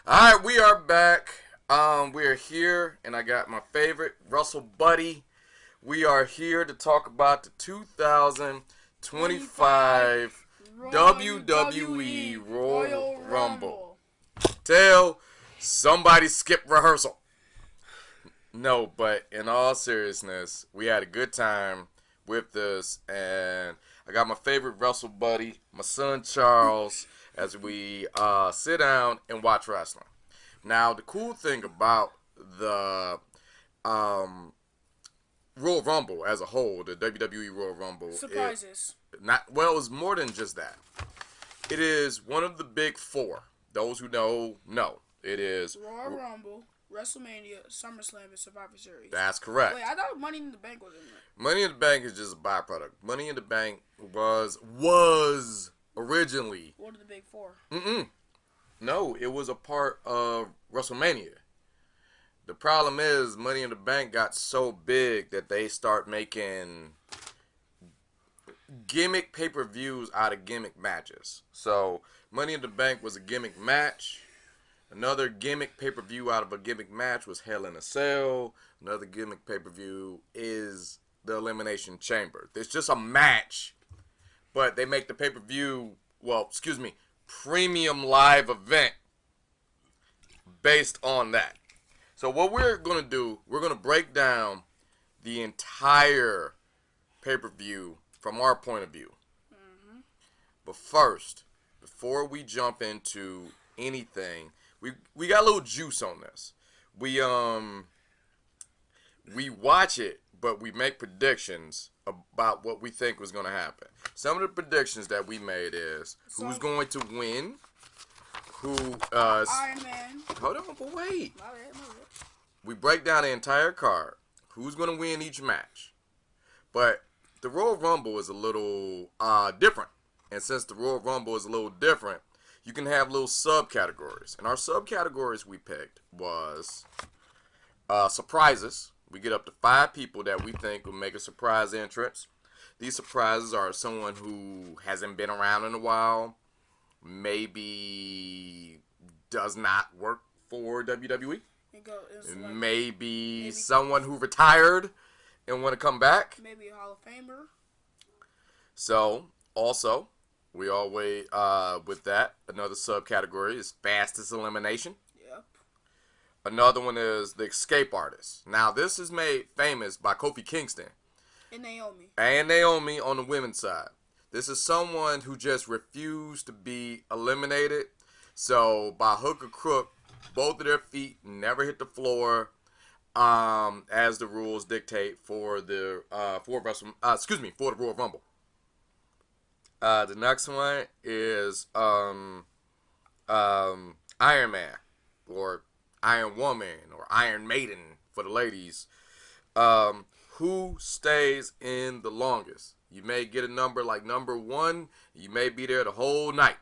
All right, we are back. We are here, and I got my favorite Russell Buddy. We are here to talk about the 2025 WWE Royal Rumble. Tell somebody skip rehearsal. No, but in all seriousness, we had a good time with this, and I got my favorite Russell Buddy, my son Charles, as we sit down and watch wrestling. Now, the cool thing about the Royal Rumble as a whole, the WWE Royal Rumble, Surprises. It was more than just that. It is one of the big four. Those who know. It is Royal Rumble, WrestleMania, SummerSlam, and Survivor Series. That's correct. Wait, I thought Money in the Bank was in there. Money in the Bank is just a byproduct. Money in the Bank was originally. What are the big four? No, it was a part of WrestleMania. The problem is Money in the Bank got so big that they start making gimmick pay-per-views out of gimmick matches. So Money in the Bank was a gimmick match. Another gimmick pay-per-view out of a gimmick match was Hell in a Cell. Another gimmick pay-per-view is the Elimination Chamber. It's just a match, but they make the pay-per-view, premium live event based on that. So what we're going to do, we're going to break down the entire pay-per-view from our point of view. But first, before we jump into anything, we got a little juice on this. We watch it, but we make predictions about what we think was going to happen. Some of the predictions that we made is who's going to win, Iron Man. Hold on, but wait. My bad. We break down the entire card, who's going to win each match. But the Royal Rumble is a little different. And since the Royal Rumble is a little different, you can have little subcategories. And our subcategories we picked was surprises. We get up to 5 people that we think will make a surprise entrance. These surprises are someone who hasn't been around in a while, maybe does not work for WWE. Maybe someone who retired and want to come back. Maybe a Hall of Famer. So, also, we always, with that, another subcategory is fastest elimination. Yep. Another one is the escape artist. Now, this is made famous by Kofi Kingston. And Naomi. And Naomi on the women's side. This is someone who just refused to be eliminated. So, by hook or crook, both of their feet never hit the floor, as the rules dictate for the for the Royal Rumble. The next one is Iron Man, or Iron Woman, or Iron Maiden for the ladies. Who stays in the longest? You may get a number like number 1. You may be there the whole night.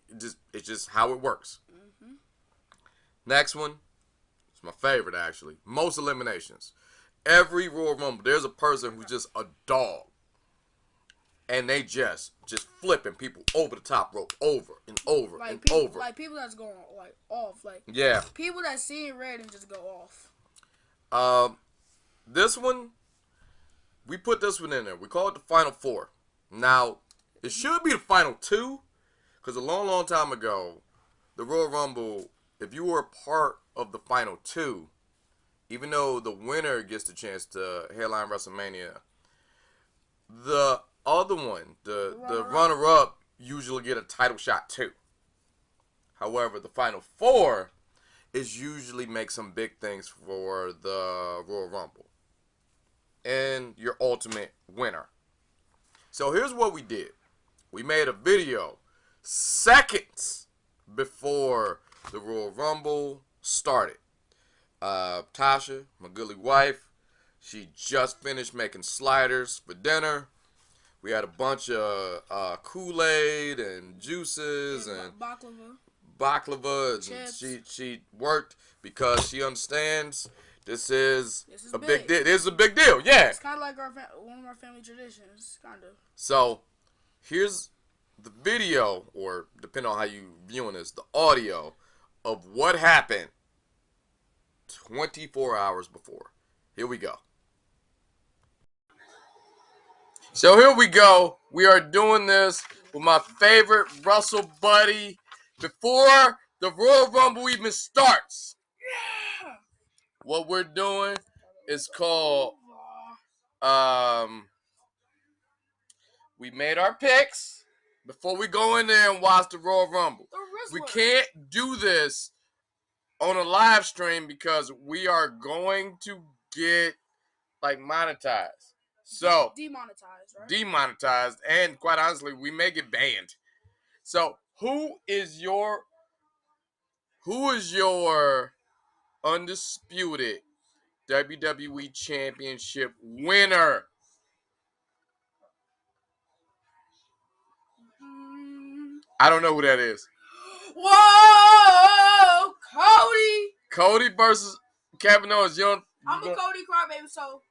It's just how it works. Next one, it's my favorite actually. Most eliminations. Every Royal Rumble, there's a person who's just a dog. And they just flipping people over the top rope, over and over over. Like people that's going off. Yeah. People that see red and just go off. This one, we put this one in there. We call it the Final 4. Now, it should be the Final 2, because a long, long time ago, the Royal Rumble, if you were a part of the Final 2, even though the winner gets the chance to headline WrestleMania, the other one, the runner-up, usually get a title shot too. However, the Final 4 is usually make some big things for the Royal Rumble and your ultimate winner. So here's what we did. We made a video seconds before the Royal Rumble started. Tasha, my goodly wife, she just finished making sliders for dinner. We had a bunch of Kool-Aid and juices and baklava. And she worked because she understands this is a big deal. This is a big deal. Yeah. It's kind of like one of our family traditions, kind of. So here's the video, or depending on how you viewing this, the audio of what happened 24 hours before. Here we go. So here we go. We are doing this with my favorite Russell buddy before the Royal Rumble even starts. What we're doing is called we made our picks before we go in there and watch the Royal Rumble. We can't do this on a live stream because we are going to get like monetized. So demonetized, right? Demonetized, and quite honestly, we may get banned. So who is your undisputed WWE Championship winner? I don't know who that is. Whoa, Cody! Cody versus Kevin Owens. I'm a Cody crybaby, so.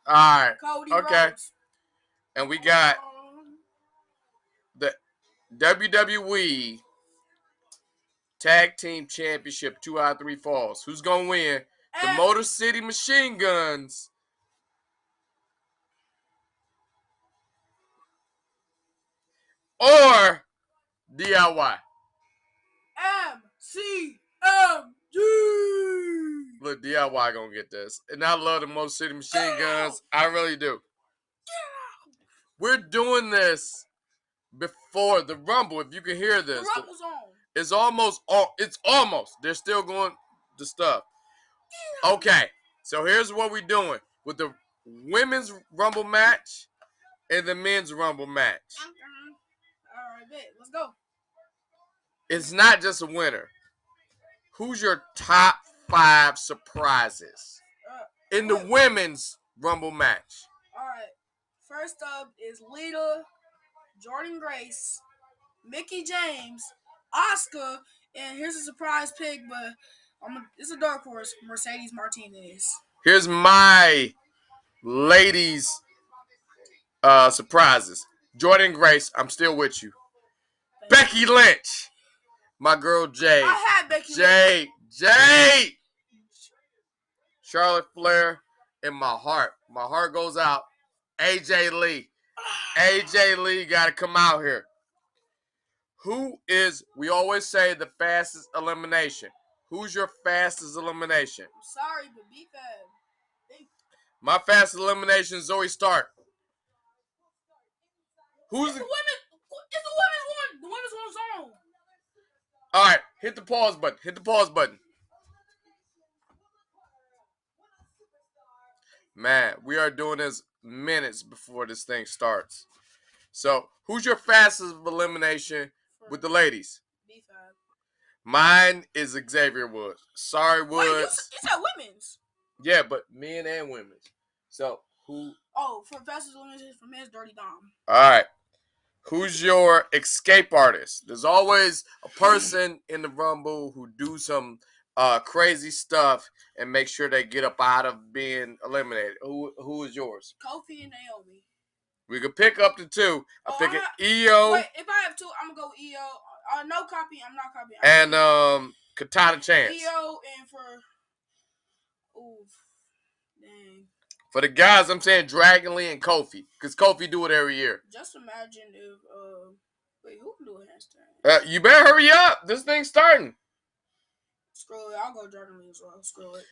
All right. Cody okay. Rhodes. And we got the WWE Tag Team Championship 2 out of 3 falls. Who's going to win? The Motor City Machine Guns or DIY? MCMG. Look, DIY going to get this. And I love the Motor City Machine Guns. I really do. We're doing this before the Rumble. If you can hear this. The Rumble's on. It's almost. They're still going to stuff. Okay, so here's what we're doing with the women's Rumble match and the men's Rumble match. All right, bet. Let's go. It's not just a winner. Who's your top 5 surprises in the women's Rumble match? All right. First up is Lita, Jordan Grace, Mickie James, Asuka, and here's a surprise pick, but it's a dark horse, Mercedes Martinez. Here's my ladies' surprises. Jordan Grace, I'm still with you. Becky Lynch, my girl Jay. I had Becky Lynch. Jay. Charlotte Flair, in my heart. My heart goes out. AJ Lee. AJ Lee got to come out here. Who is, we always say, the fastest elimination? Who's your fastest elimination? I'm sorry, but be fast. My fastest elimination is Zoe Stark. Who's the women? It's the women's one. The women's one's on. All right, hit the pause button. Hit the pause button. Man, we are doing this minutes before this thing starts. So, who's your fastest elimination with the ladies? B5. Mine is Xavier Woods. Sorry, Woods. Wait, you said women's. Yeah, but men and women's. So, who? Oh, for fastest elimination for men's, Dirty Dom. All right. Who's your escape artist? There's always a person in the Rumble who do some crazy stuff and make sure they get up out of being eliminated. Who is yours? Kofi and Naomi. We could pick up to 2. I'm picking EO. Wait, if I have 2, I'm gonna go EO. No copy. I'm not copying. And Katana Chance. EO and for. Oof. Dang. For the guys, I'm saying Dragon Lee and Kofi, because Kofi do it every year. Just imagine if wait, who can do a handstand? You better hurry up. This thing's starting. Screw it. I'll go Dragon Lee as well. Screw it.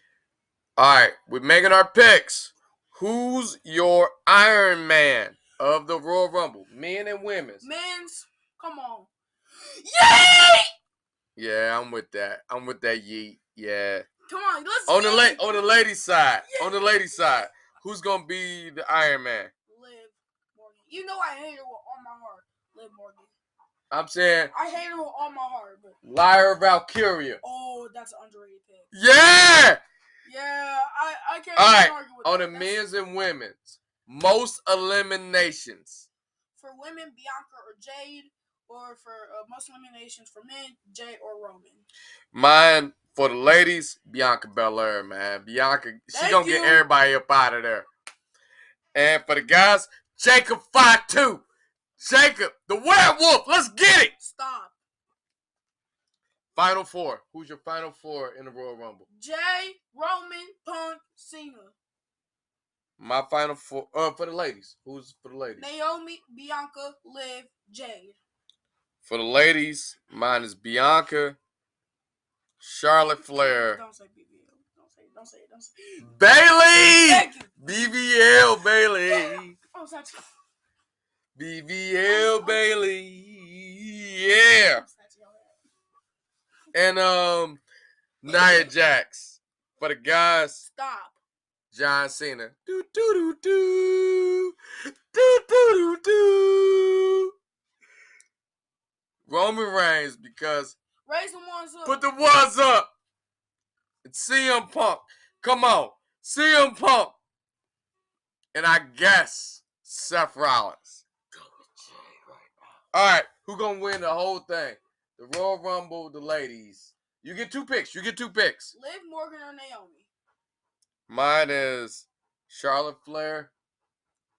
All right, we're making our picks. Who's your Iron Man of the Royal Rumble? Men and women's. Men's. Come on. Yeet! Yeah, I'm with that. I'm with that yeet. Yeah. Come on, let's on the ladies' side. Yeah. On the ladies' side. Who's gonna be the Iron Man? Liv Morgan. You know I hate her with all my heart. Liv Morgan. I'm saying I hate her with all my heart, but Lyra Valkyria. Oh, that's an underrated pick. Yeah! Yeah, I can't even argue with on that. The men's and women's. Most eliminations. For women, Bianca or Jade, or for most eliminations for men, Jade or Roman. Mine for the ladies, Bianca Belair, man. Bianca, she gonna get everybody up out of there. And for the guys, Jacob Fatu. Jacob, the werewolf. Let's get it. Stop. Final four. Who's your final four in the Royal Rumble? Jay, Roman, Punk, Cena. My final four. For the ladies. Who's for the ladies? Naomi, Bianca, Liv, Jade. For the ladies, mine is Bianca, Charlotte Flair, Don't say BBL. Don't say it. Bailey. Thank you. BBL Bailey. I'm sorry. BBL Bailey. Yeah. And Nia Jax. For the guys, Stop. John Cena. Do do do do. Do do do do. Roman Reigns, because Raise the ones up. put the ones up. It's CM Punk. Come on. CM Punk. And I guess Seth Rollins. All right. Who going to win the whole thing? The Royal Rumble, the ladies. You get two picks. Liv Morgan or Naomi? Mine is Charlotte Flair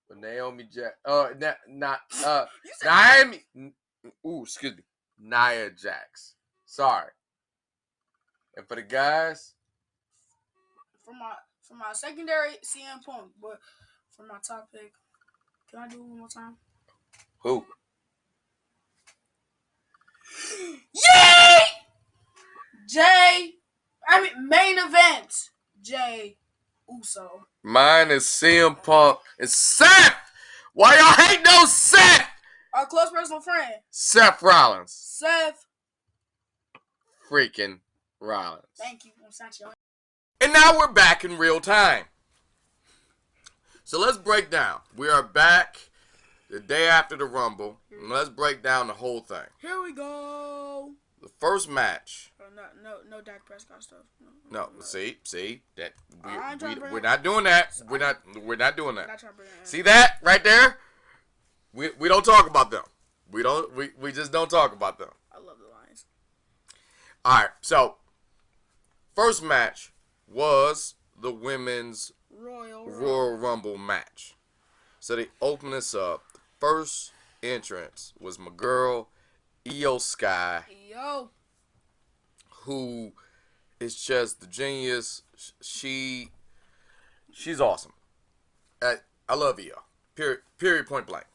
or Naomi Jax. Naomi. Excuse me. Nia Jax. Sorry. And for the guys, for my secondary, CM Punk. But for my top pick, can I do it one more time? who? Yay! Main event. Jay Uso. Mine is CM Punk and Seth. Why y'all hate no Seth? Our close personal friend. Seth Rollins. Seth. Freaking Rollins. Thank you. I'm And now we're back in real time. So let's break down. We are back the day after the Rumble. And let's break down the whole thing. Here we go. The first match. No Dak Prescott stuff. No. See that we're not doing that. We're not doing that. Not trying to bring it in. See that right there? We don't talk about them. We just don't talk about them. I love the Lions. All right. So first match was the women's Royal Rumble match. So they open this up. The first entrance was my girl Io Sky. Yo. Who is just the genius. She's awesome. I love Io. Period. Point blank.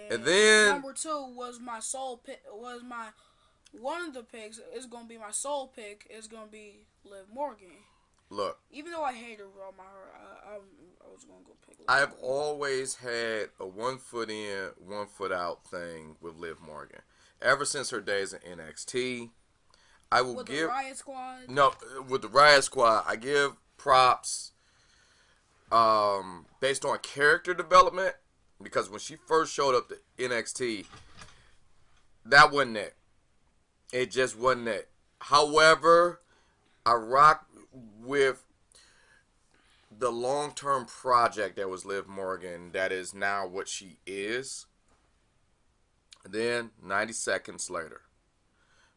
And then number 2 was my soul pick. One of the picks is gonna be my soul pick. Is gonna be Liv Morgan. Look. Even though I hate her with all my heart, I was gonna go pick Liv I've Morgan. always had a 1 foot in, 1 foot out thing with Liv Morgan. Ever since her days in NXT, I will with give the Riot Squad. No, with the Riot Squad, I give props based on character development, because when she first showed up to NXT, that wasn't it. It just wasn't it. However, I rock with the long-term project that was Liv Morgan, that is now what she is. Then 90 seconds later,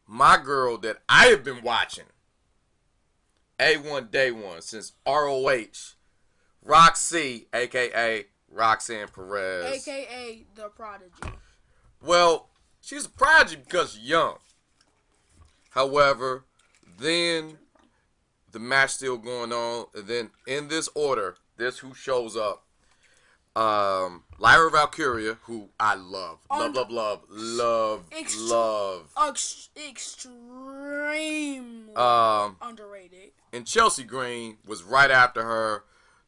my girl that I have been watching A1 Day 1 since ROH, Roxy, a.k.a. Roxanne Perez. A.k.a. the Prodigy. Well, she's a prodigy because she's young. However, then the match still going on. And then in this order, this who shows up. Lyra Valkyria, who I love. Love. Extremely underrated. And Chelsea Green was right after her.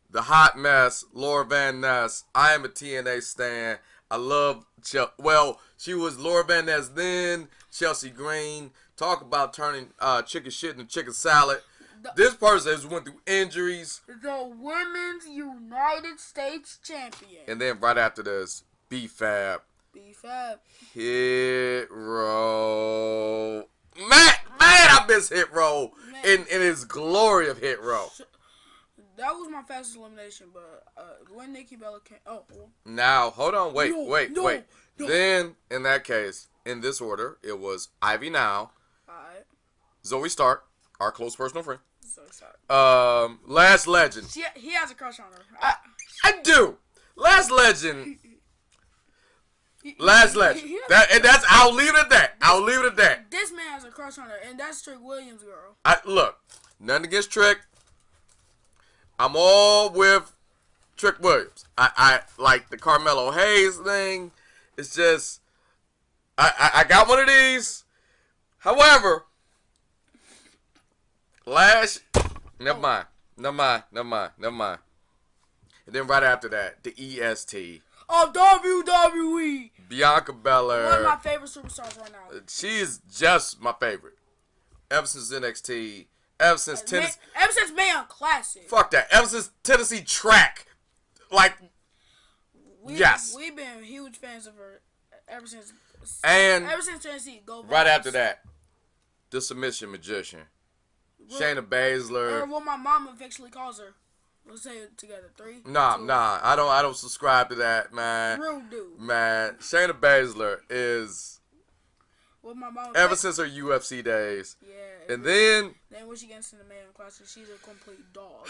The hot mess, Laura Van Ness. I am a TNA stan. I love she was Laura Van Ness then. Chelsea Green. Talk about turning chicken shit into chicken salad. This person has went through injuries. The Women's United States Champion. And then right after this, B-Fab. Hit Row. Man, I miss Hit Row in his glory of Hit Row. That was my fastest elimination, but when Nikki Bella came... Now, hold on. Wait. No. Then, in that case, in this order, it was Ivy Now. Alright. Zoe Stark, our close personal friend. Zoe Stark. Last Legend. He has a crush on her. I do. Last Legend. Last legend. That's. I'll leave it at that. I'll leave it at that. This man has a crush on her, and that's Trick Williams' girl. Look, nothing against Trick. I'm all with Trick Williams. I like the Carmelo Hayes thing. It's just I got one of these. However, never mind. And then right after that, the EST of WWE. Bianca Belair. One of my favorite superstars right now. She is just my favorite. Ever since NXT, ever since Tennessee. Ever since Mae Classic. Fuck that. Ever since Tennessee Track. Like, yes. We've been huge fans of her ever since Tennessee. Go right after that, the Submission Magician. Shayna Baszler. Or what my mom affectionately calls her. Let's say it together. 3. Nah. 2. I don't subscribe to that, man. Rude dude. Man, Shayna Baszler is what my mom ever since her UFC days. Yeah. And then when she gets in the Mae Classic, she's a complete dog.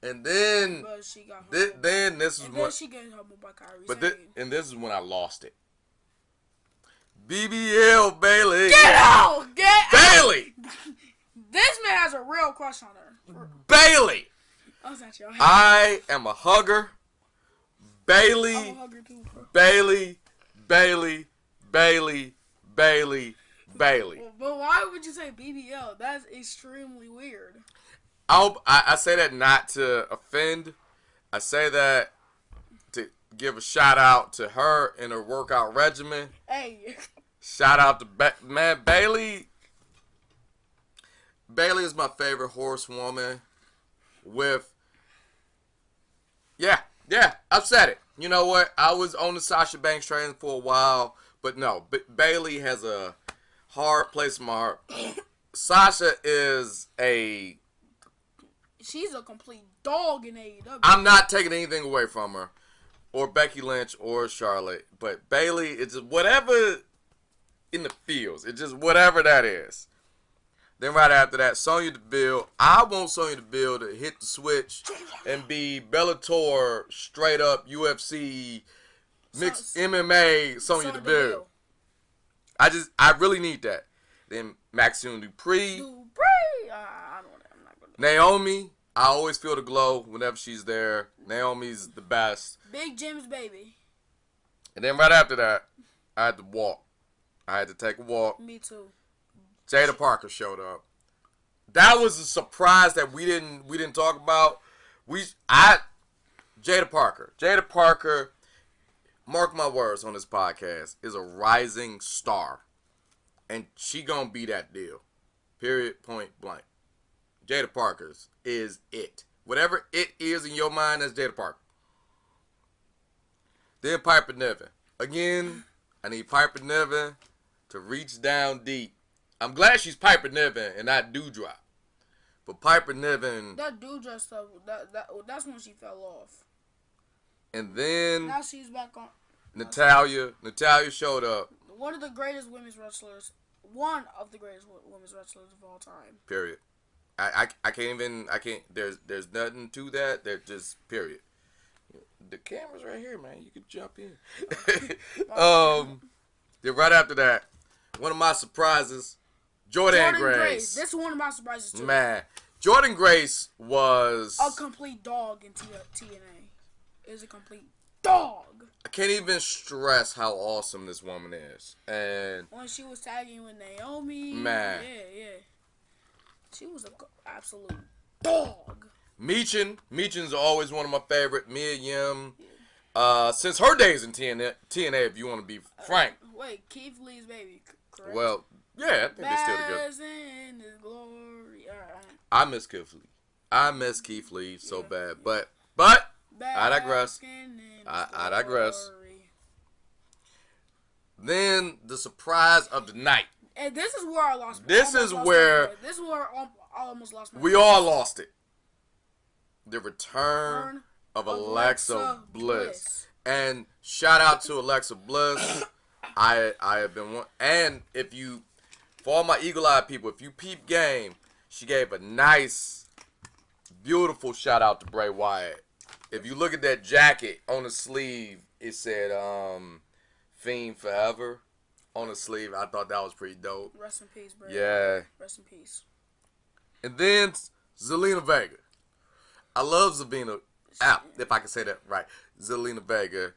And then but she got then this is when she gets humbled by Kyrie. But this is when I lost it. BBL Bailey. Get out! Bailey! This man has a real crush on her. Bailey! I am a hugger. Bailey. I'm a hugger too, bro. Bailey. But why would you say BBL? That's extremely weird. I say that not to offend. I say that to give a shout out to her and her workout regimen. Hey. Shout out to man Bailey. Bailey is my favorite horsewoman. I've said it. You know what? I was on the Sasha Banks train for a while, but no. Bailey has a hard place in my heart. Sasha is she's a complete dog in AEW. I'm not taking anything away from her, or Becky Lynch, or Charlotte, but Bailey, it's just whatever in the fields. It's just whatever that is. Then right after that, Sonya Deville. I want Sonya Deville to hit the switch and be Bellator straight up UFC mixed MMA Sonya Deville. I really need that. Then Maxine Dupree. I'm not gonna. Naomi. I always feel the glow whenever she's there. Naomi's the best. Big Jim's baby. And then right after that, I had to walk. I had to take a walk. Me too. Jada Parker showed up. That was a surprise that we didn't talk about. Jada Parker, mark my words on this podcast, is a rising star. And she gonna be that deal. Period, point blank. Jada Parker's is it. Whatever it is in your mind, that's Jada Parker. Then Piper Niven. Again, I need Piper Niven to reach down deep. I'm glad she's Piper Niven and not Doudrop. But Piper Niven. That Doudrop stuff, that's when she fell off. And then. Now she's back on. Natalia showed up. One of the greatest women's wrestlers of all time. Period. I can't, there's nothing to that. There's just, period. The camera's right here, man. You can jump in. Then right after that, one of my surprises, Jordynne Grace. This is one of my surprises too. Man, Jordynne Grace was a complete dog in TNA. Is a complete dog. I can't even stress how awesome this woman is. And when she was tagging with Naomi, man, yeah, she was an absolute dog. Michin's always one of my favorite. Mia Yim. Yeah. Since her days in TNA, if you want to be frank. Wait, Keith Lee's baby, correct? Well, yeah, I think they're still together. In his glory. I miss Keith Lee so bad, but I digress. I digress. Then the surprise of the night. And this is where I lost. This is where I almost lost my. We all lost it. The return of Alexa Bliss. And shout out to Alexa Bliss. I have been one. And for all my eagle-eyed people, if you peep game, she gave a nice, beautiful shout out to Bray Wyatt. If you look at that jacket on the sleeve, it said Fiend Forever on the sleeve. I thought that was pretty dope. Rest in peace, bro. Yeah. Rest in peace. And then Zelina Vega. I love Zelina. If I can say that right. Zelina Vega.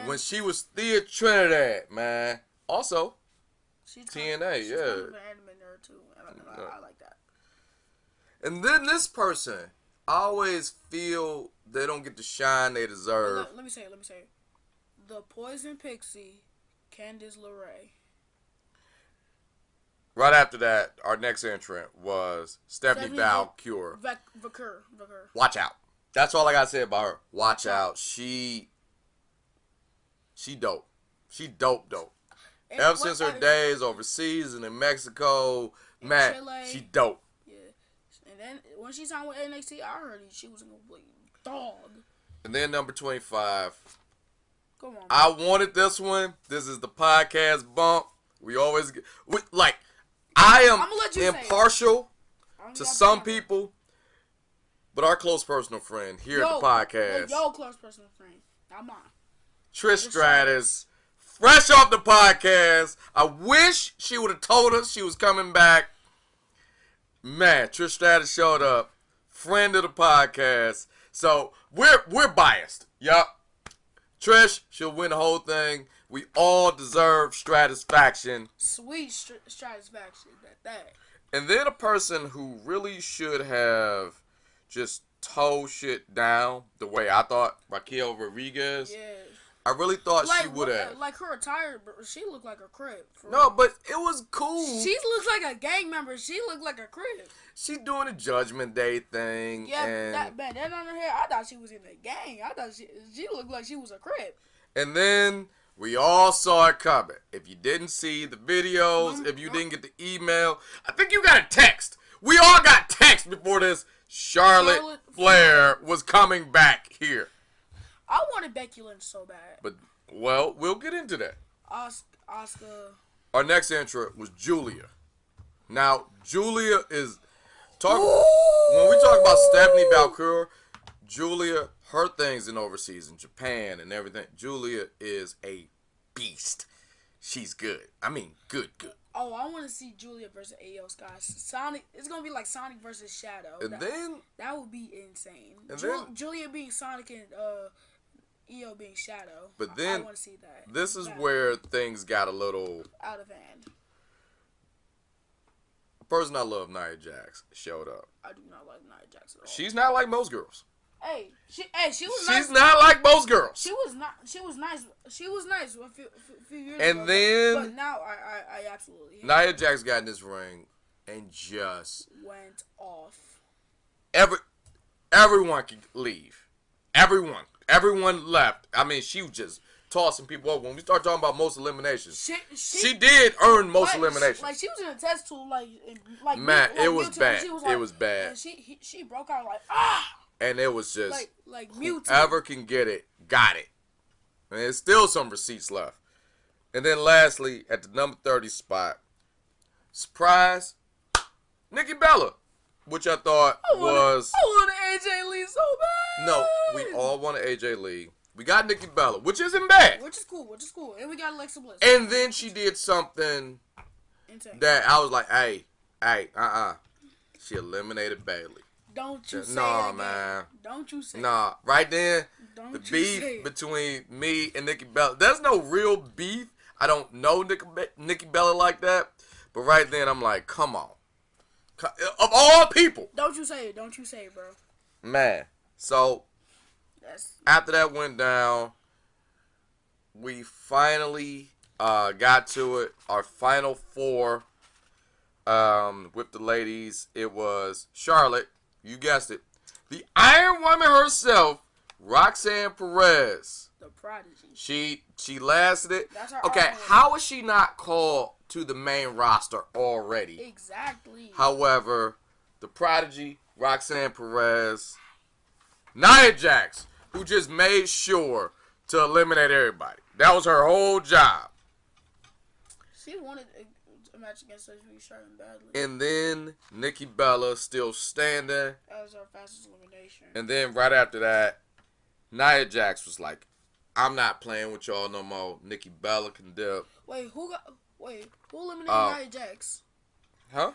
When she was Thea Trinidad, man. Also, TNA, she's yeah. kind of an anime nerd too. I like that. And then this person, I always feel they don't get the shine they deserve. Let me say it. The Poison Pixie, Candice LeRae. Right after that, our next entrant was Stephanie Valkyrie. Vakur. Watch out. That's all I gotta say about her. Watch out. She dope. She dope. And ever since her days overseas and in Mexico, man, Chile, she dope. Yeah. And then when she signed with NXT, I heard she was a complete dog. And then number 25. Come on. I wanted this one. This is the podcast bump. We always get, I am impartial to some people, but our close personal friend here at the podcast. Yo, close personal friend. Not mine. Trish Stratus, fresh off the podcast. I wish she would have told us she was coming back. Man, Trish Stratus showed up. Friend of the podcast. So we're biased. Yup. Trish, she'll win the whole thing. We all deserve stratisfaction. Sweet stratisfaction. That. And then a person who really should have just towed shit down the way I thought, Raquel Rodriguez. Yeah. I really thought she would have. Like her attire, she looked like a crib. No, but it was cool. She looks like a gang member. She looked like a crib. She doing a Judgment Day thing. Yeah, and that bandana on her hair, I thought she was in the gang. I thought she looked like she was a crib. And then we all saw it coming. If you didn't see the videos, if you didn't get the email, I think you got a text. We all got text before this. Charlotte Flair was coming back here. I wanted Becky Lynch so bad. But, well, we'll get into that. Oscar. Our next entrant was Julia. Now, Julia is... when we talk about Stephanie Valkyrie, Julia, her things in overseas, in Japan and everything, Julia is a beast. She's good. I mean, good. Oh, I want to see Julia versus Io Sky. Sonic, it's going to be like Sonic versus Shadow. And that would be insane. And Julia being Sonic and Io being Shadow. But then, I want to see that. This is where things got a little... out of hand. The person I love, Nia Jax, showed up. I do not like Nia Jax at all. She's not like most girls. She was nice. She's not like most girls. She was nice. She was nice a few years ago. And then... But now, I absolutely hate Nia Jax got in this ring and just... went off. Everyone could leave. Everyone left. I mean, she was just tossing people over. When we start talking about most eliminations, she did earn most eliminations. She was in a test tube, man, it was bad. It was bad. And she broke out like ah. And it was just like Mewtwo. Whoever can get it, got it. And there's still some receipts left. And then lastly, at the number 30 spot, surprise, Nikki Bella, which I thought was... I wanted AJ Lee so bad. No, we all wanted AJ Lee. We got Nikki Bella, which isn't bad. Which is cool. And we got Alexa Bliss. And then she did something that I was like, hey, She eliminated Bayley. Don't you say it again. Man. Don't you say it. Right then, Don't the you beef say it. between me and Nikki Bella. There's no real beef. I don't know Nikki Bella like that. But right then, I'm like, come on. Of all people. Don't you say it, bro. Man. So, after that went down, we finally got to it. Our final four with the ladies. It was Charlotte. You guessed it. The Iron Woman herself, Roxanne Perez. The prodigy. She lasted it. That's her okay, how is she not called to the main roster already? Exactly. However, the prodigy, Roxanne Perez, Nia Jax, who just made sure to eliminate everybody. That was her whole job. She wanted a match against her Charlotte badly. And then Nikki Bella still standing. That was her fastest elimination. And then right after that, Nia Jax was like, I'm not playing with y'all no more. Nikki Bella can dip. Wait, who eliminated Uh, Nia Jax? huh?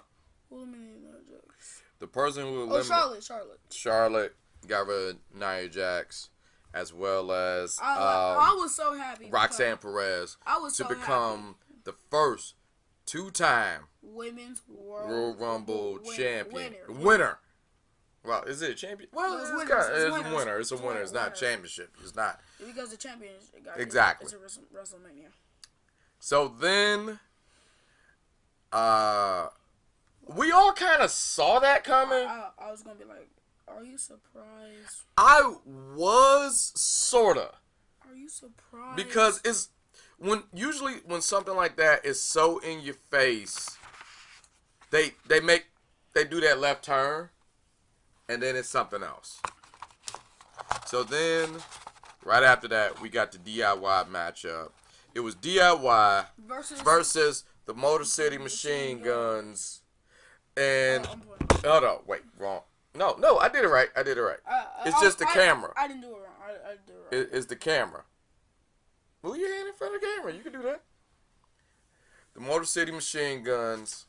Who eliminated Nia Jax? The person who Oh, eliminated Charlotte. Charlotte got rid of Nia Jax, as well as I was so happy. Roxanne Perez I was to so become the first two-time Women's Royal Rumble champion. winner. Winner. Well, is it a champion? Well, No, it's winners. a winner. It's a winner. It's not a championship. It's not. Because the champion Exactly. It's a WrestleMania. So then, we all kind of saw that coming. I was gonna be like, are you surprised? I was sorta. Are you surprised? Because it's usually when something like that is so in your face, they do that left turn, and then it's something else. So then, right after that, we got the DIY matchup. It was DIY versus the Motor City Machine Guns, and hold on, wait, wrong. No, I did it right. It's just the camera. I didn't do it wrong. I did it right. It's the camera. Move your hand in front of the camera. You can do that. The Motor City Machine Guns.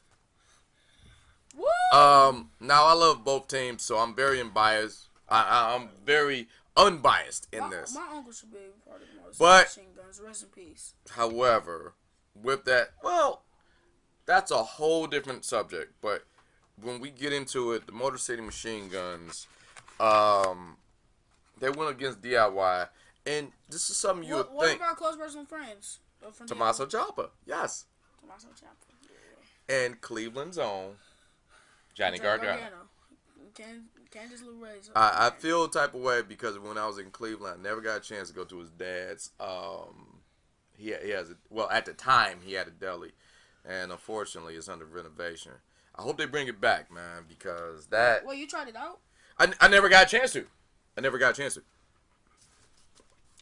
Woo! Now I love both teams, so I'm very unbiased. I'm very unbiased in this. My uncle should be part of the Motor City Machine Guns. Rest in peace. However, with that, well, that's a whole different subject. But when we get into it, the Motor City Machine Guns, they went against DIY. And this is something you would think. What about close personal friends? Tommaso Ciampa, yes. Tommaso Ciampa. Yeah. And Cleveland's own Johnny Gargano. Candice LeRae. I feel a type of way because when I was in Cleveland, I never got a chance to go to his dad's. He has at the time he had a deli, and unfortunately it's under renovation. I hope they bring it back, man, because that. Well, you tried it out? I never got a chance to.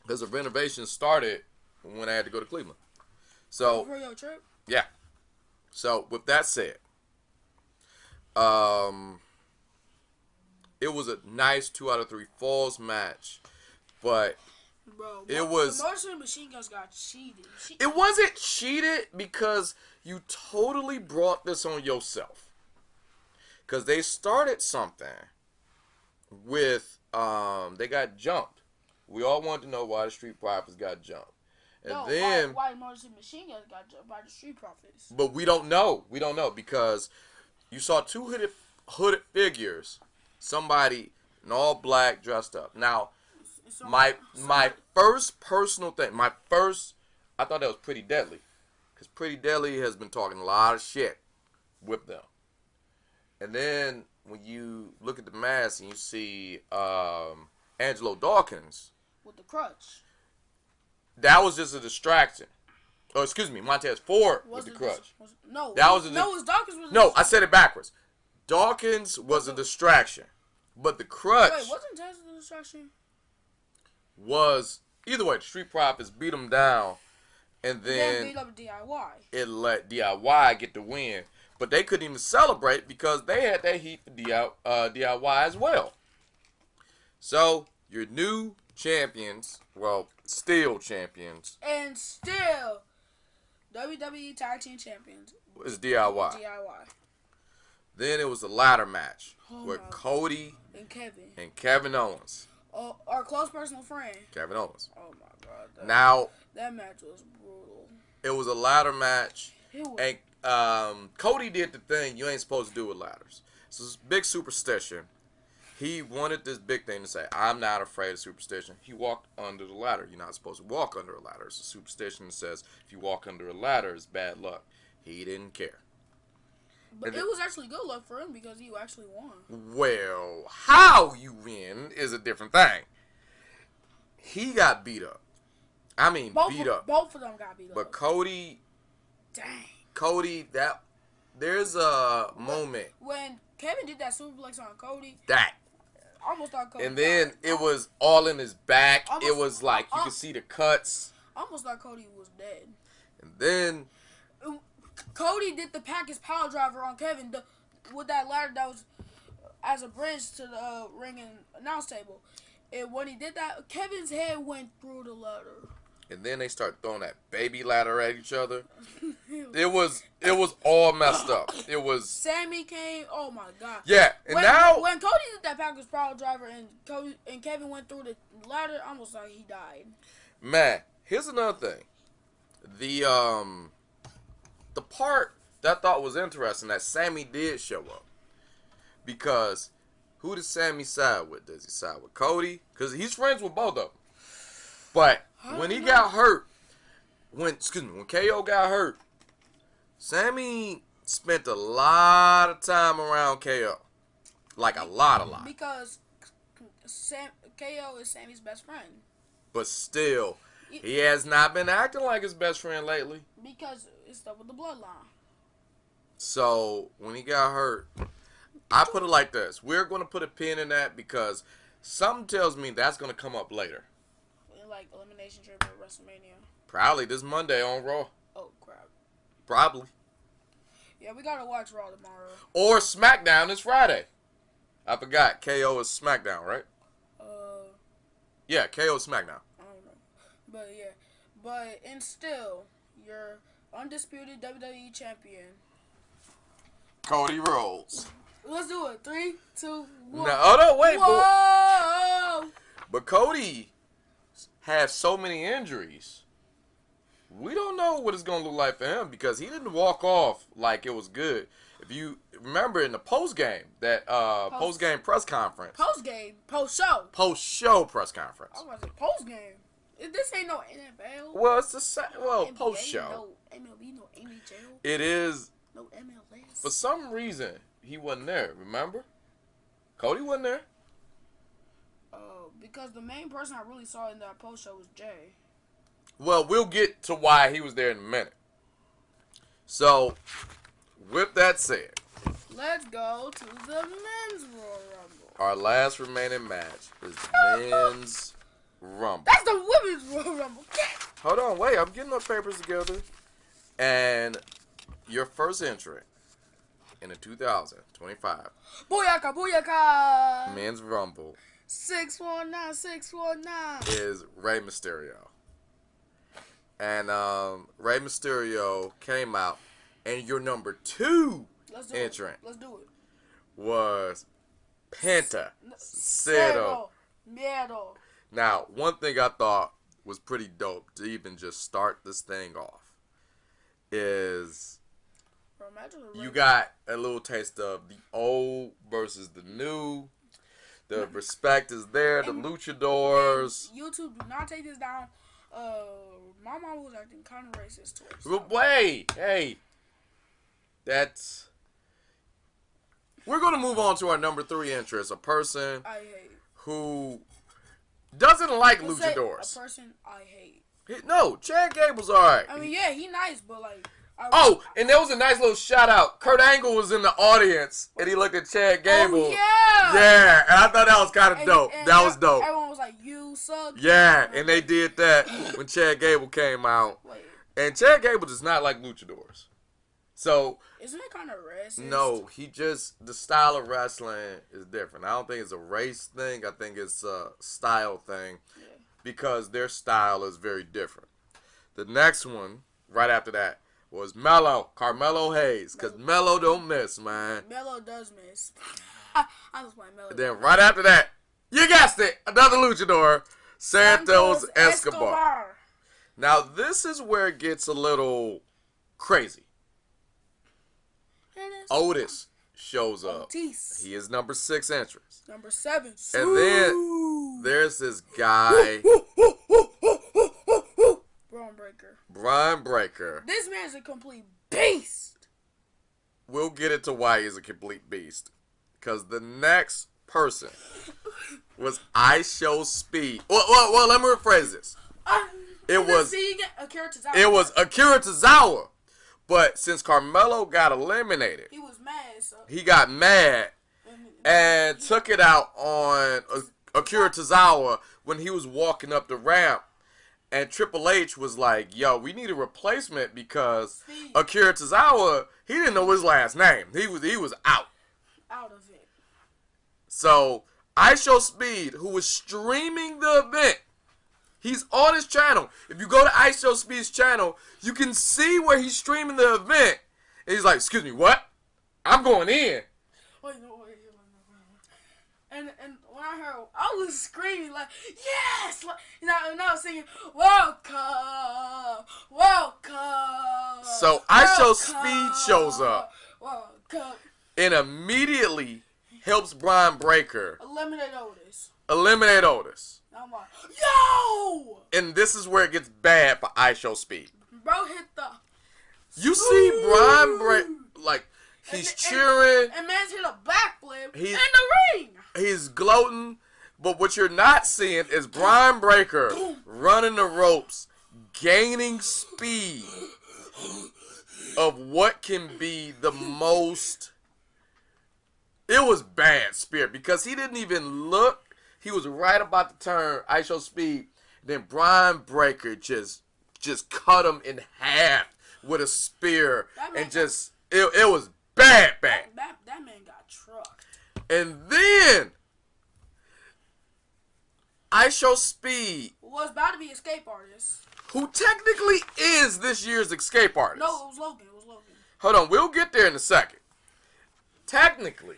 Because the renovation started when I had to go to Cleveland. So for your trip? Yeah. So with that said, it was a nice 2 out of 3 falls match, but it was. The Motor City Machine Guns got cheated. It wasn't cheated because you totally brought this on yourself. Because they started something with they got jumped. We all wanted to know why the Street Profits got jumped. And then why Motor City Machine Guns got jumped by the Street Profits. But we don't know. Because you saw two hooded figures, somebody in all black dressed up. Now, my first personal thing, I thought that was Pretty Deadly. Because Pretty Deadly has been talking a lot of shit with them. And then when you look at the mask and you see Angelo Dawkins with the crutch, that was just a distraction. Oh, excuse me, Montez Ford with the crutch. I said it backwards. Dawkins was a distraction, but the crutch. Wait, wasn't Taz a distraction? Was either way. The Street Profits beat him down, and then beat up DIY. It let DIY get the win, but they couldn't even celebrate because they had that heat for DIY as well. So your new champions, still champions, and still WWE Tag Team Champions is DIY. Then it was a ladder match with Cody and Kevin Owens. Oh, our close personal friend, Kevin Owens. Oh my God! That match was brutal. It was a ladder match, and Cody did the thing you ain't supposed to do with ladders. So it's big superstition. He wanted this big thing to say, I'm not afraid of superstition. He walked under the ladder. You're not supposed to walk under a ladder. It's a superstition that says if you walk under a ladder, it's bad luck. He didn't care. But it was actually good luck for him because he actually won. Well, how you win is a different thing. He got beat up. Beat up. Both of them got beat up. But Cody... Dang. Cody, there's a moment... When Kevin did that superplex on Cody... I almost thought Cody and then it was all in his back. It was like you could see the cuts. I almost thought Cody was dead. And then Cody did the package power driver on Kevin with that ladder that was as a bridge to the ring and announce table. And when he did that, Kevin's head went through the ladder. And then they start throwing that baby ladder at each other. It was all messed up. It was. Sammy came. Oh my god. Yeah, and now when Cody did that Packers power driver and Kevin went through the ladder, almost like he died. Man, here's another thing. The part that I thought was interesting that Sammy did show up, because who does Sammy side with? Does he side with Cody? Because he's friends with both of them. But when he got hurt, when KO got hurt, Sammy spent a lot of time around KO. Like a lot. Because KO is Sammy's best friend. But still, he has not been acting like his best friend lately. Because it's stuff with the bloodline. So, when he got hurt, I put it like this. We're going to put a pin in that because something tells me that's going to come up later. Like Elimination Chamber at WrestleMania. Probably this Monday on Raw. Oh, crap. Probably. Yeah, we got to watch Raw tomorrow. Or SmackDown this Friday. I forgot. KO is SmackDown, right? Yeah, KO is SmackDown. I don't know. But, yeah. But, and still, your undisputed WWE champion. Cody Rhodes. Let's do it. 3, 2, 1. No, wait. Whoa! But Cody has so many injuries. We don't know what it's going to look like for him because he didn't walk off like it was good. If you remember in the post-game, that post-game press conference. Post-game? Post-show? Post-show press conference. I was about to say post-game. This ain't no NFL. Well, it's the same. Well, post-show. No MLB, no NHL. It is. No MLS. For some reason, he wasn't there, remember? Cody wasn't there. Because the main person I really saw in that post show was Jay. Well, we'll get to why he was there in a minute. So, with that said, let's go to the men's Royal Rumble. Our last remaining match is the men's Rumble. That's the women's Royal Rumble. Hold on, wait. I'm getting my papers together. And your first entrant in the 2025 Booyaka, booyaka. men's Rumble 619, 619 is Rey Mysterio. And Rey Mysterio came out, and your number 2 entrant Let's do it. was Penta Cero. Miedo. Now, one thing I thought was pretty dope to even just start this thing off is you got a little taste of the old versus the new. The respect is there. The luchadors. YouTube, do not take this down. My mom was acting kind of racist towards them. But wait, hey, that's. We're gonna move on to our number 3 interest. A person I hate. Who doesn't like Let's luchadors. A person I hate. No, Chad Gable's alright. I mean, yeah, he nice, but like. And there was a nice little shout out. Kurt Angle was in the audience, and he looked at Chad Gable. Oh, yeah. Yeah, and I thought that was kind of dope. And that was dope. Everyone was like, "You suck." Yeah, and they did that when Chad Gable came out. Wait. And Chad Gable does not like luchadors. So. Isn't it kind of racist? No, the style of wrestling is different. I don't think it's a race thing. I think it's a style thing. Yeah. Because their style is very different. The next one, right after that, was Carmelo Hayes. Because Melo don't miss, man. Melo does miss. I just want Melo. Then right after that, you guessed it, another luchador, Santos Escobar. Now, this is where it gets a little crazy. Otis shows up. Otis. He is number 6 entrance. Number 7. And then there's this guy. Braun Breaker. This man's a complete beast. We'll get into why he's a complete beast. Because the next person was Ice Show Speed. Well, let me rephrase this. It was Akira Tozawa. But since Carmelo got eliminated, he was mad. So. He got mad and took it out on Akira Tozawa when he was walking up the ramp. And Triple H was like, "Yo, we need a replacement because Akira Tozawa, he didn't know his last name. He was out. Out of it. So IShow Speed, who was streaming the event. He's on his channel. If you go to IShow Speed's channel, you can see where he's streaming the event. And he's like, excuse me, what? I'm going in. Wait. And when I heard, I was screaming like, yes! Like, and I was singing, welcome. So IShow Speed shows up Welcome. and immediately helps Brian Breaker Eliminate Otis. I'm like, yo! And this is where it gets bad for IShow Speed. Bro hit the... You see Brian Breaker, like, he's cheering. And man's hit a backflip in the ring. He's gloating. But what you're not seeing is Brian Breaker running the ropes, gaining speed of what can be the most... It was bad, Spirit, because he didn't even look. He was right about to turn IShow Speed. Then Brian Breaker just cut him in half with a spear. And just, it was bad. That man got trucked. And then IShow Speed, was about to be Escape Artist, who technically is this year's Escape Artist. No, it was Logan. Hold on, we'll get there in a second. Technically,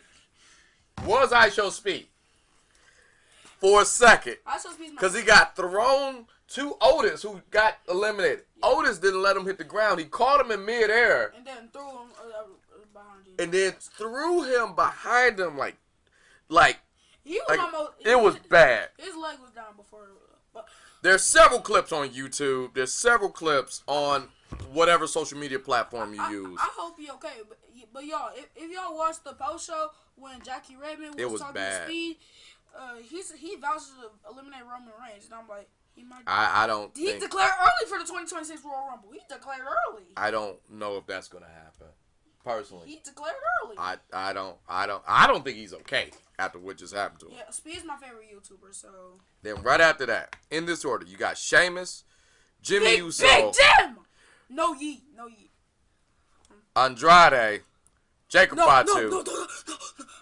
was IShow Speed for a second, because he got thrown to Otis, who got eliminated. Yeah. Otis didn't let him hit the ground. He caught him in midair and then threw him behind him. And then threw him behind him like he was almost. It was bad. His leg was down before. There's several clips on YouTube. There's several clips on whatever social media platform you use. I hope you're okay. But y'all, if y'all watched the post show when Jackie Redmond was talking to Speed, he vouches to eliminate Roman Reigns, and I'm like, he might. I don't. He declared early for the 2026 Royal Rumble. He declared early. I don't know if that's gonna happen. Personally, he declared early. I don't think he's okay after what just happened to him. Yeah, Speed's my favorite YouTuber. So then right after that, in this order, you got Sheamus, Jimmy Uso, Big Jim. No yeet. Andrade, Jacob Fatu. No.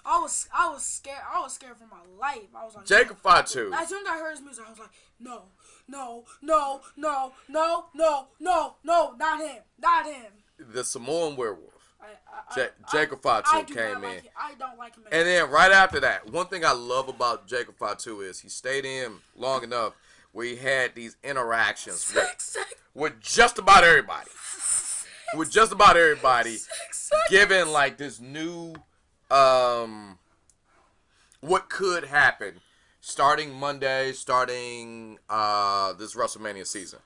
I was scared. I was scared for my life. I was like, Jacob Fatu. As soon as I heard his music, I was like, no, not him. The Samoan Werewolf. Jacob Fatu came in. I don't like him. And then right after that, one thing I love about Jacob Fatu is he stayed in long enough where he had these interactions with just about everybody. Given like this new what could happen starting Monday, starting this WrestleMania season.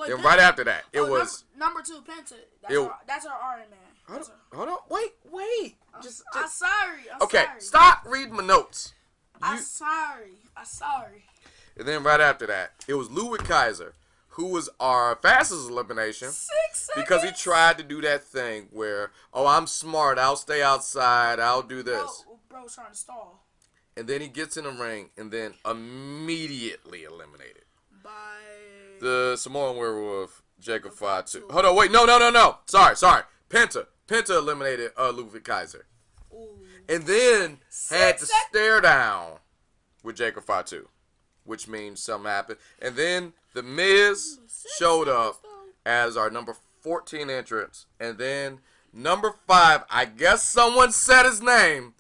Then right after that, it was number 2 Penta. That's our Iron Man. Hold on, wait. I'm sorry. Okay, stop reading my notes. I'm sorry. And then right after that, it was Ludwig Kaiser, who was our fastest elimination. 6 seconds. Because he tried to do that thing where, I'm smart, I'll stay outside, I'll do this. Bro's trying to stall. And then he gets in the ring and then immediately eliminated by the Samoan Werewolf, Jacob Fatu. Hold on, wait, no. Sorry. Penta eliminated Ludwig Kaiser. Ooh. And then had to stare down with Jacob Fatu, which means something happened. And then The Miz showed up as our number 14 entrance. And then number 5, I guess someone said his name,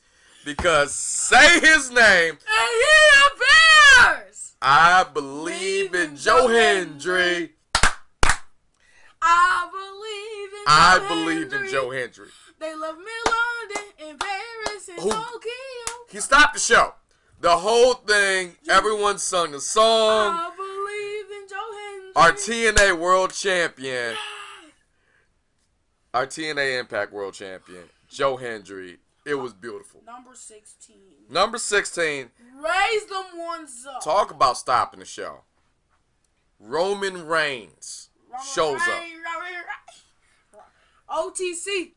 because say his name. And he appears. I believe in Joe Hendry. I believe in Joe Hendry. They love me in London, in Paris, in Tokyo. He stopped the show. The whole thing, everyone sung the song. I believe in Joe Hendry. Our TNA World Champion. Our TNA Impact World Champion, Joe Hendry. It was beautiful. Number 16. Raise them ones up. Talk about stopping the show. Roman Reigns shows up. OTC.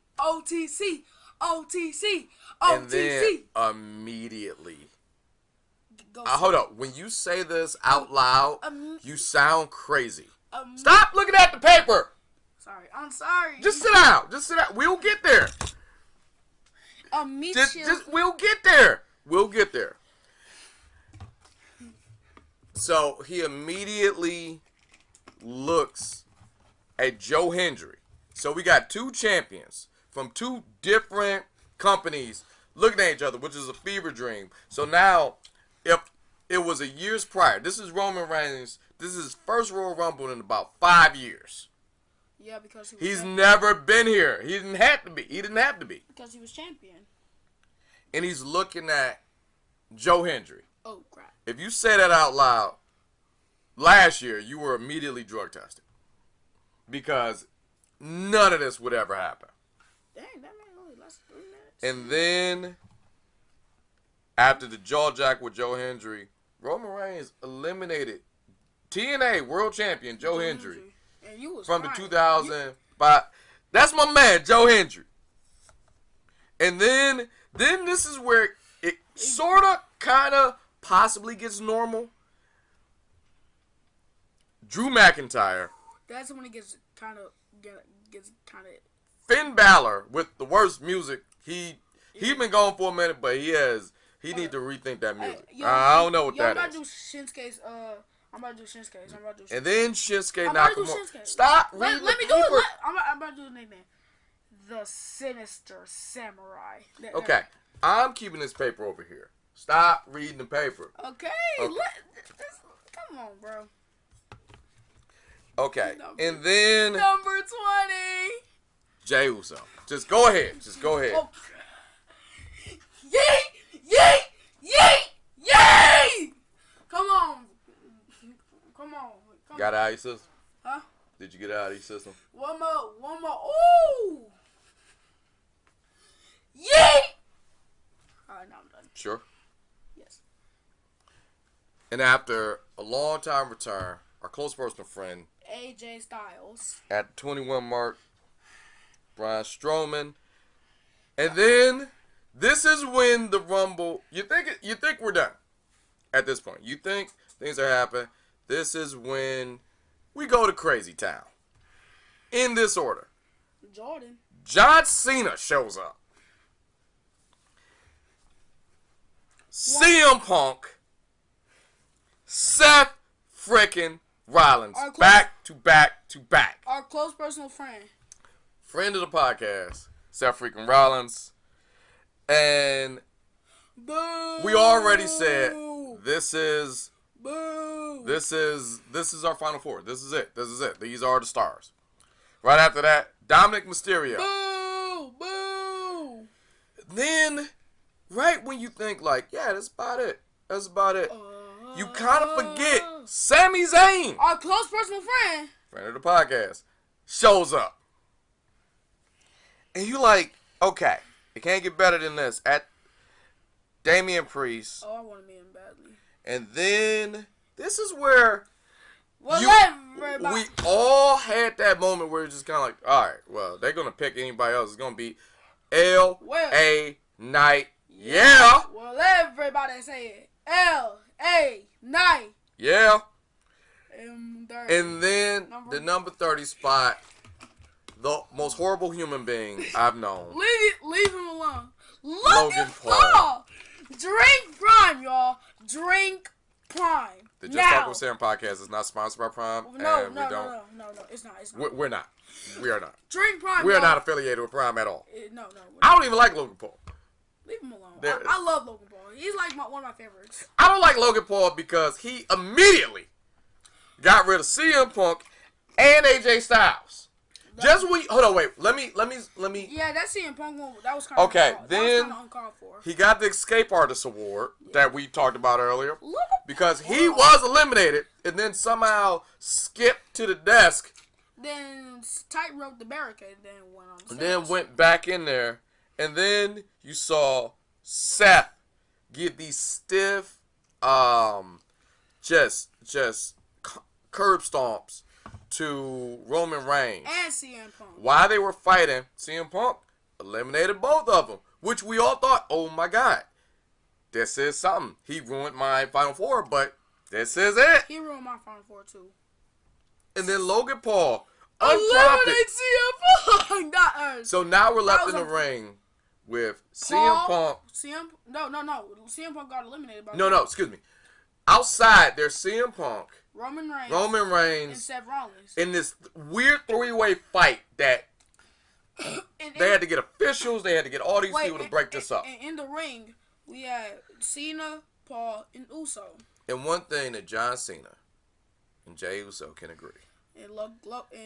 And then immediately. Hold up. When you say this out loud, you sound crazy. Stop looking at the paper. I'm sorry. Just sit down. We'll get there. We'll get there. So he immediately looks at Joe Hendry. So we got two champions from two different companies looking at each other, which is a fever dream. So now, if it was a years prior, this is Roman Reigns. This is his first Royal Rumble in about 5 years. Yeah, because he's never been here. He didn't have to be. Because he was champion. And he's looking at Joe Hendry. Oh, crap. If you say that out loud, last year you were immediately drug tested. Because none of this would ever happen. Dang, that man only lasted 3 minutes. And then, after the jaw jack with Joe Hendry, Roman Reigns eliminated TNA World Champion Joe Hendry. And you was from crying. The 2005. That's my man, Joe Hendry. And then this is where it sort of, kind of, possibly gets normal. Drew McIntyre. That's when it gets kind of. Finn Balor with the worst music. He been gone for a minute, but he need to rethink that music. I don't know what that is. I'm about to do Shinsuke's. I'm about to do Shinsuke's. And then Shinsuke Nakamura. Stop reading Let me do it. I'm about to do the nickname. The Sinister Samurai. Okay. I'm keeping this paper over here. Stop reading the paper. Okay. Come on, bro. Okay. And then number 20. Jey Uso. Just go ahead. Oh. Yay! Come on. Got it out of your system? Huh? Did you get it out of your system? One more. Ooh! Yay! Alright, now I'm done. Sure. Yes. And after a long time return, our close personal friend AJ Styles at the 21 mark, Braun Strowman. And then this is when the Rumble. You think we're done at this point. You think things are happening. This is when we go to Crazy Town. In this order. John Cena shows up. CM Punk. Seth frickin' Rollins. Back to back. Our close personal friend. Friend of the podcast. Seth freaking Rollins. And Boo! We already said this is Boo! This is our final four. This is it. These are the stars. Right after that, Dominic Mysterio. Boo! Then, right when you think like, yeah, that's about it. You kind of forget Sami Zayn, our close personal friend of the podcast, shows up. And you like, okay, it can't get better than this. At Damian Priest. Oh, I want to meet him badly. And then this is where we all had that moment where it's just kind of like, all right, well, they're going to pick anybody else. It's going to be L.A. Knight. Yeah. Well, everybody say it. L.A. Knight. Yeah. And then the number 30 spot, the most horrible human being I've known. Leave him alone. Logan Paul. Drink Prime, y'all. Drink Prime. The Just Talk with Sam podcast is not sponsored by Prime. No, it's not. We're not. We are not. Drink Prime. We are not affiliated with Prime at all. No. I don't even like Logan Paul. Leave him alone. I love Logan Paul. He's like one of my favorites. I don't like Logan Paul because he immediately got rid of CM Punk and AJ Styles. Hold on, wait. Let me. Yeah, that CM Punk one, that was kind of okay. Then uncalled for. He got the Escape Artist Award that we talked about earlier because he was eliminated and then somehow skipped to the desk. Then tightrope the barricade. Then went on. And then went back in there, and then you saw Seth give these stiff, just curb stomps to Roman Reigns. And CM Punk. While they were fighting, CM Punk eliminated both of them, which we all thought, oh my God, this is something. He ruined my Final Four, but this is it. He ruined my Final Four too. And then Logan Paul eliminate CM Punk. So now we're left in the ring with CM Punk. No. CM Punk got eliminated by No, excuse me. outside, there's CM Punk, Roman Roman and Reigns, Seth Rollins. in this weird three-way fight that they had to get officials, they had to get all these people to break this up. And in the ring, we had Cena, Paul, and Uso. And one thing that John Cena and Jey Uso can agree. And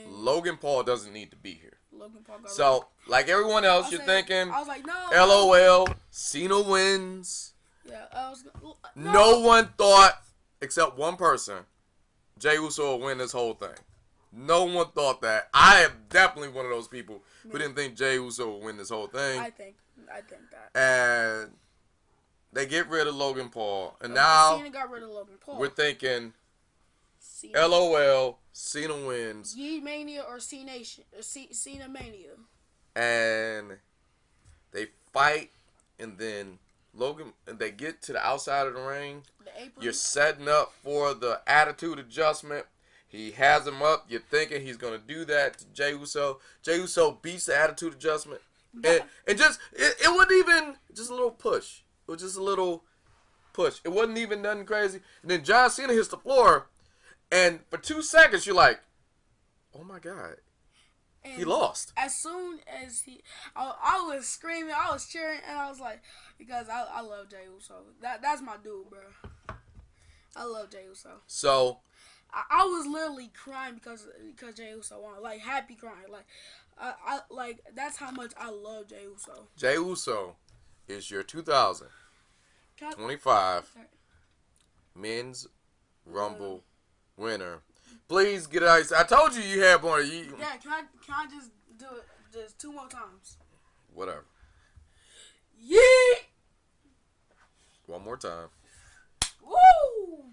Logan Paul doesn't need to be here. Logan Paul got So, like everyone else, you're thinking, I was like, no. LOL, Cena wins. Yeah, I was. No one thought, except one person, Jey Uso will win this whole thing. No one thought that. I am definitely one of those people who didn't think Jey Uso would win this whole thing. I think that. And they get rid of Logan Paul. And now Cena got rid of Logan Paul. we're thinking, Cena. LOL, Cena wins. Ye Mania or Cena Mania. And they fight, and then they get to the outside of the ring. The apron. You're setting up for the attitude adjustment. He has him up. You're thinking he's going to do that to Jey Uso. Jey Uso beats the attitude adjustment. And just, it wasn't even just a little push. It was just a little push. It wasn't even nothing crazy. And then John Cena hits the floor. And for 2 seconds, you're like, oh my God. And he lost. As soon as I was screaming, I was cheering, and I was like, because I love Jey Uso. That's my dude, bro. I love Jey Uso. So I was literally crying because Jey Uso won, like happy crying, like that's how much I love Jey Uso. Jey Uso is your 2025 Men's Rumble winner. Please get it out. I told you you had one. Yeah, can I just do it just 2 more times? Whatever. Yeet! One more time. Woo!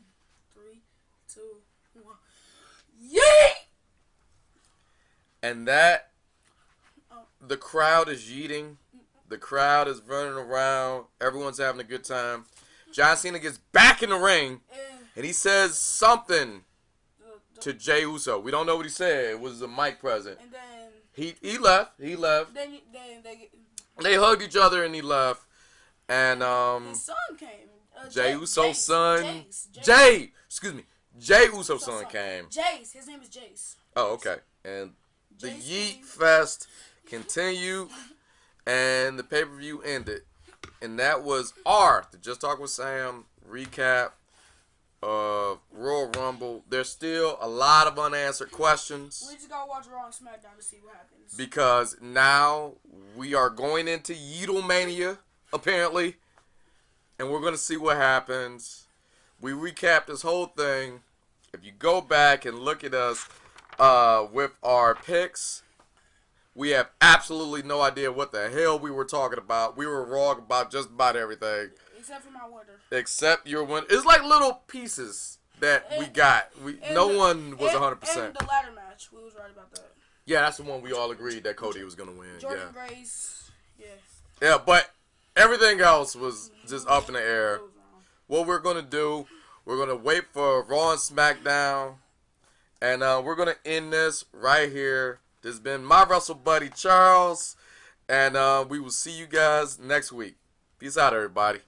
3, 2, 1. Yeet! And that, the crowd is yeeting. The crowd is running around. Everyone's having a good time. John Cena gets back in the ring, and he says something to Jey Uso. We don't know what he said. It was a mic present. And then he left. He left. Then they hugged each other and he left. And his son came. Jey Uso's son. Jey Uso's son came. Jace. His name is Jace. Oh, okay. And the Jace Yeet came. Fest continued, and the pay-per-view ended. And that was the Just Talk with Sam recap of Royal Rumble. There's still a lot of unanswered questions. We just gotta watch Raw and SmackDown to see what happens. Because now we are going into Yeetlemania, apparently. And we're going to see what happens. We recapped this whole thing. If you go back and look at us with our picks, we have absolutely no idea what the hell we were talking about. We were wrong about just about everything. Except for my winner. Except your winner. It's like little pieces that we got. No one was 100%. And the ladder match, we was right about that. Yeah, that's the one we all agreed that Cody was going to win. Jordan Grace, yeah. Yeah, but everything else was just up in the air. What we're going to do, we're going to wait for Raw and SmackDown. And we're going to end this right here. This has been my Wrestle Buddy Charles. And we will see you guys next week. Peace out, everybody.